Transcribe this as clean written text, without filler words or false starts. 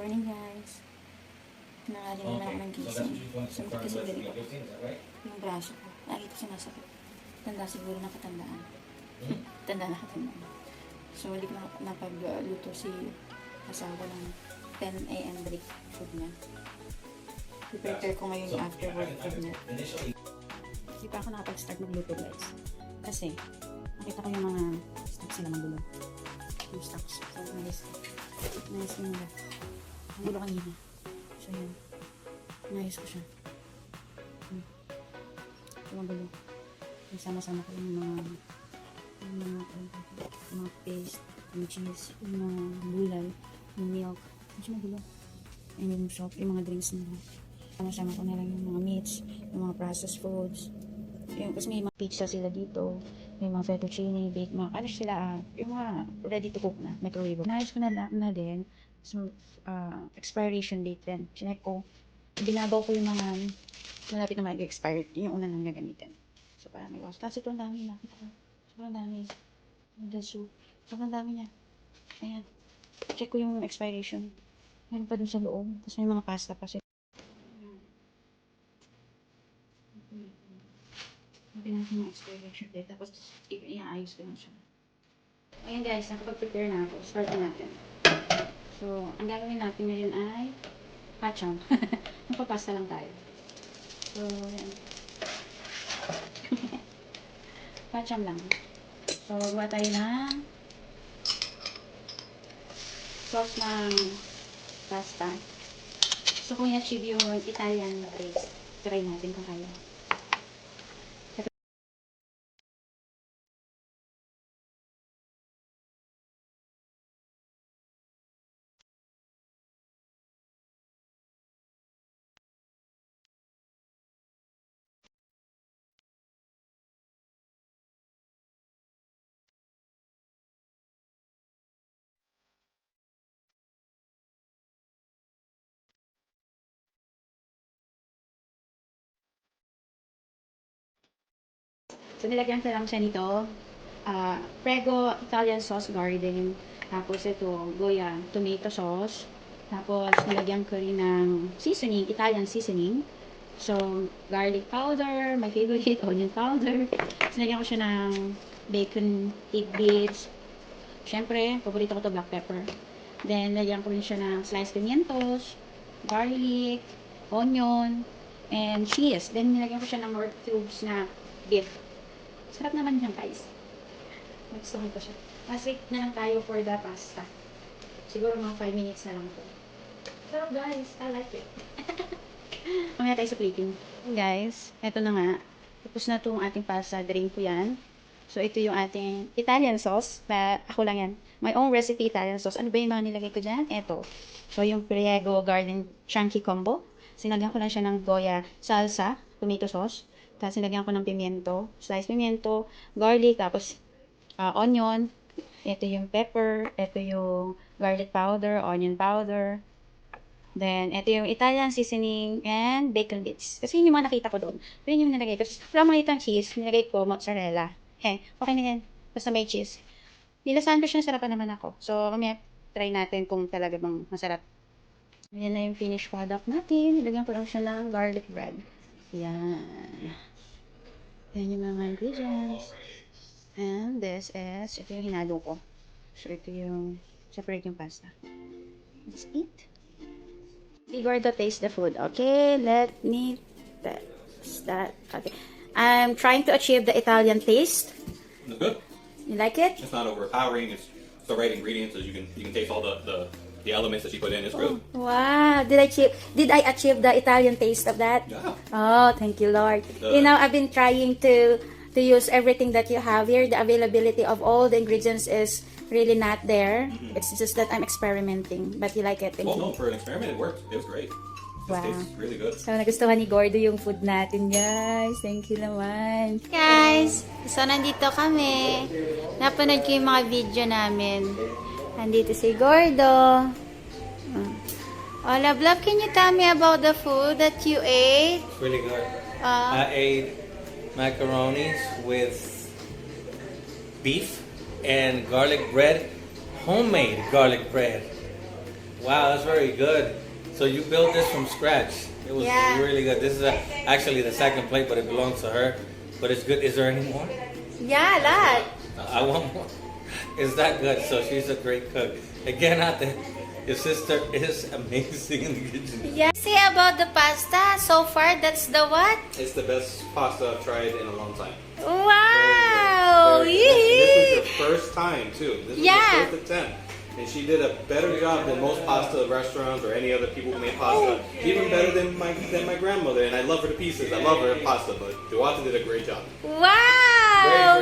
morning guys. Nangali na ako ng gising. Sumakit kasi dali ko. Yung braso ko. Lagi ko sinasakit. Tanda siguro na katandaan. Tanda na katandaan. So, hindi ko napagluto si asawa ng 10 a.m. break food niya. I-prepare ko ngayon yung after work food niya. Hindi pa ako nakapag-start magluto guys. Kasi, nakita ko yung mga stocks sila magulo. Yung stocks. So, nais nila. Ang gulo kanina. So, yun. Nais ko siya. Ito ang gulo. Sama-sama ko yung mga paste, yung cheese, yung mga gulay, yung milk. Medyo magulo. And yung soap, yung mga drinks nila. Sama-sama ko na lang yung mga meats, yung mga processed foods. Yung, kasi may mga pizza sila dito. May mga fettuccine, bake, mga ano sila, yung mga ready to cook na, microwave. Nais ko na din, so, expiration date din. Chinek ko, binabaw ko yung mga malapit na mag-expire, yung una nang gagamitin. So, parang may was. Tapos ito ang dami nakita ko. Sobrang dami. Sobrang dami niya. Ayan. Check ko yung expiration. Meron pa dun sa loob. Tapos may mga pasta pa sila. Sabi natin yung expiration date. Tapos, i-aayos ko lang siya. Ayan guys, nakapag-prepare na ako. Start na natin. So, ang gagawin natin ngayon ay hacham. Magpapasta lang tayo. So, ayan. Hacham lang. So, gawa tayo ng sauce ng pasta. So, kung i-achieve yung Italian taste, try natin kung kaya. So, nilagyan ko lang siya nito. Prego Italian sauce garden. Tapos ito, Goya tomato sauce. Tapos, nilagyan ko rin ng seasoning, Italian seasoning. So, garlic powder, my favorite, onion powder. Tapos, nilagyan ko siya ng bacon, tidbits. Siyempre, paborito ko to black pepper. Then, nilagyan ko rin siya ng sliced pimientos, garlic, onion, and cheese. Then, nilagyan ko siya ng more cubes na beef. Sarap naman yan, guys. Gusto ko siya. Mas wait na lang tayo for the pasta. Siguro mga 5 minutes na lang po. Sarap, guys. I like it. Mamaya tayo sa plating. Guys, eto na nga. Tapos na itong ating pasta. Drain ko yan. So, ito yung ating Italian sauce. Na ako lang yan. My own recipe Italian sauce. Ano ba yung mga nilagay ko dyan? Eto. So, yung Priego Garden Chunky Combo. Sinagyan ko lang siya ng Goya salsa, tomato sauce. Tapos, nilagyan ko ng pimiento, sliced pimiento, garlic, tapos onion. Ito yung pepper. Ito yung garlic powder, onion powder. Then, ito yung Italian seasoning and bacon bits. Kasi yun yung mga nakita ko doon. So, yun yung nilagay ko. Tapos, wala makita ng cheese. Nilagay ko mozzarella. Okay na yan. Basta may cheese. Nilasahan ko siya, sarapan naman ako. So, mamaya try natin kung talaga bang masarap. Ayan na yung finished product natin. Nilagyan ko lang siya ng garlic bread. Yan. Yan yung mga ingredients. And this is, ito yung hinalo ko. So, ito yung, separate yung pasta. Let's eat. Igor to taste the food. Okay, let me test that. Okay. I'm trying to achieve the Italian taste. It's good. You like it? It's not overpowering. It's the right ingredients, as you can taste all the elements that you put in. It's good. Wow. Did I achieve the Italian taste of that? Yeah. Oh, thank you, Lord. You know, I've been trying to use everything that you have here. The availability of all the ingredients is really not there. It's just that I'm experimenting. But you like it? Thank Well, you. no, for an experiment, it worked. It was great. It Wow. tastes really good. So, nagustuhan ni Gordo yung food natin, guys. Thank you naman. Guys, so nandito kami. Napanood ko yung mga video namin. Nandito si Gordo. Oh, Love, can you tell me about the food that you ate? It's really good. I ate macaronis with beef and garlic bread, homemade garlic bread. Wow, that's very good. So you built this from scratch. It was Yeah. really good. This is actually the second plate, but it belongs to her. But it's good. Is there any more? Yeah, a lot. I want more. It's that good. So she's a great cook. Again, Ate, your sister is amazing in the kitchen. Yeah. Say about the pasta. So far, that's the what? It's the best pasta I've tried in a long time. Wow. Very good. This was your first time too. This was Yeah. your first attempt. And she did a better job than most pasta restaurants or any other people who make pasta. Even better than my grandmother. And I love her to pieces. I love her pasta, but Duarte did a great job. Wow.